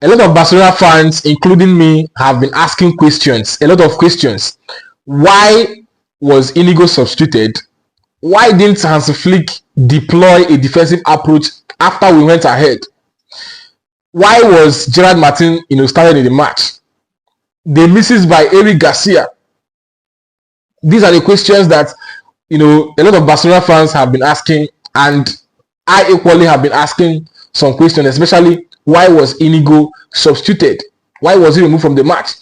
A lot of Barcelona fans, including me, have been asking questions, a lot of questions. Why was Inigo substituted? Why didn't Hansi Flick deploy a defensive approach after we went ahead? Why was Gerard Martin, started in the match? The misses by Eric Garcia. These are the questions that, a lot of Barcelona fans have been asking, and I equally have been asking some questions, especially why was Inigo substituted? Why was he removed from the match?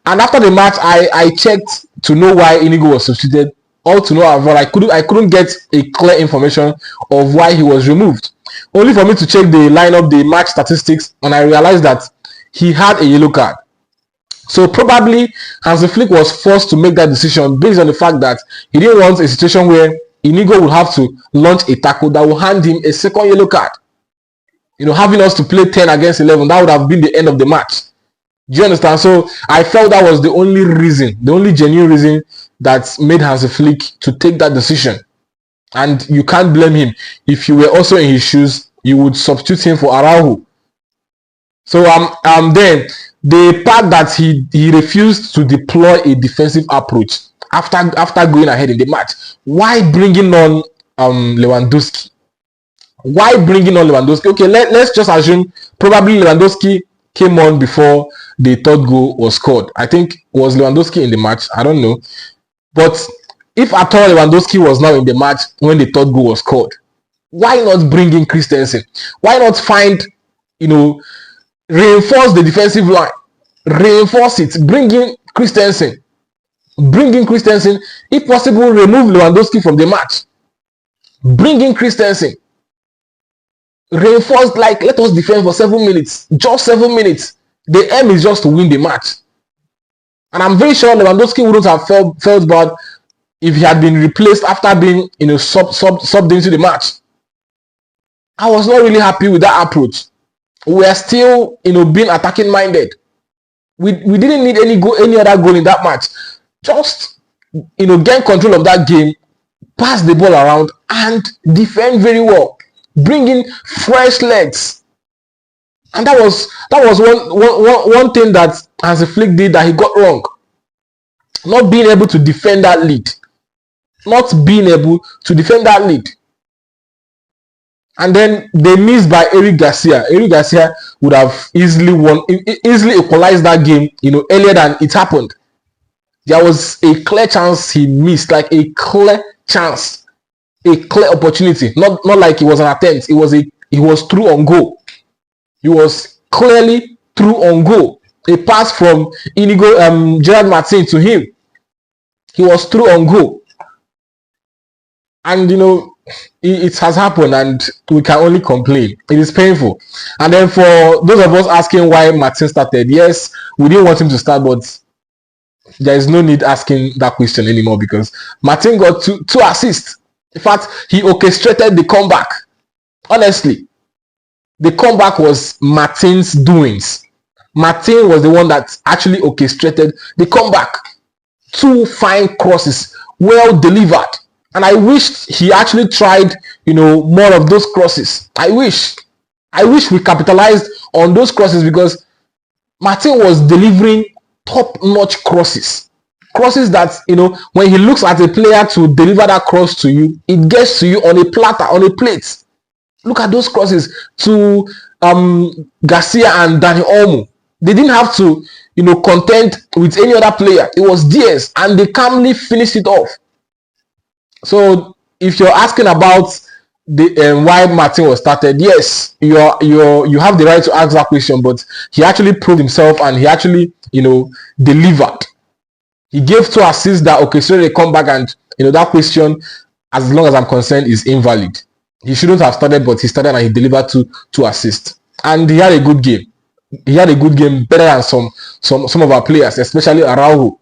And after the match, I checked to know why Inigo was substituted. All to no avail. I couldn't get a clear information of why he was removed. Only for me to check the lineup, the match statistics, and I realized that he had a yellow card. So probably Hansi Flick was forced to make that decision based on the fact that he didn't want a situation where Inigo would have to launch a tackle that will hand him a second yellow card. Having us to play 10 against 11, that would have been the end of the match. Do you understand? So I felt that was the only reason, the only genuine reason that made Hansi Flick to take that decision. And you can't blame him. If you were also in his shoes, you would substitute him for Araujo. So then the part that he refused to deploy a defensive approach after going ahead in the match. Why bringing on Lewandowski? Why bringing on Lewandowski? Okay, let's just assume probably Lewandowski came on before the third goal was scored. I think was Lewandowski in the match. I don't know. But if at all Lewandowski was now in the match when the third goal was scored, why not bring in Christensen? Why not find, reinforce the defensive line? Reinforce it. Bring in Christensen. Bring in Christensen. If possible, remove Lewandowski from the match. Bring in Christensen. Reinforce, let us defend for 7 minutes. Just 7 minutes. The aim is just to win the match. And I'm very sure Lewandowski wouldn't have felt bad if he had been replaced after being, subbed into the match. I was not really happy with that approach. We are still, being attacking minded. We didn't need any other goal in that match. Just, gain control of that game, pass the ball around, and defend very well. Bring in fresh legs. And that was one thing that Hansi Flick did that he got wrong. Not being able to defend that lead. Not being able to defend that lead. And then they missed by Eric Garcia. Eric Garcia would have easily equalized that game, earlier than it happened. There was a clear chance he missed, like a clear chance, a clear opportunity. Not like it was an attempt. He was through on goal. He was clearly through on goal. A pass from Inigo, Gerard Martin to him. He was through on goal. And it has happened and we can only complain. It is painful. And then for those of us asking why Martin started, yes, we didn't want him to start, but there is no need asking that question anymore because Martin got two assists. In fact, he orchestrated the comeback. Honestly, the comeback was Martin's doings. Martin was the one that actually orchestrated the comeback. 2 fine crosses, well delivered. And I wish he actually tried, more of those crosses. I wish we capitalized on those crosses because Martin was delivering top-notch crosses. Crosses that, when he looks at a player to deliver that cross to you, it gets to you on a platter, on a plate. Look at those crosses to Garcia and Dani Olmo. They didn't have to, contend with any other player. It was theirs, and they calmly finished it off. So if you're asking about the why Martin was started, yes, you have the right to ask that question, but he actually proved himself and he actually, delivered. He gave 2 assists that orchestrated a comeback, and that question, as long as I'm concerned, is invalid. He shouldn't have started, but he started and he delivered two assists. And he had a good game. He had a good game, better than some of our players, especially Araujo.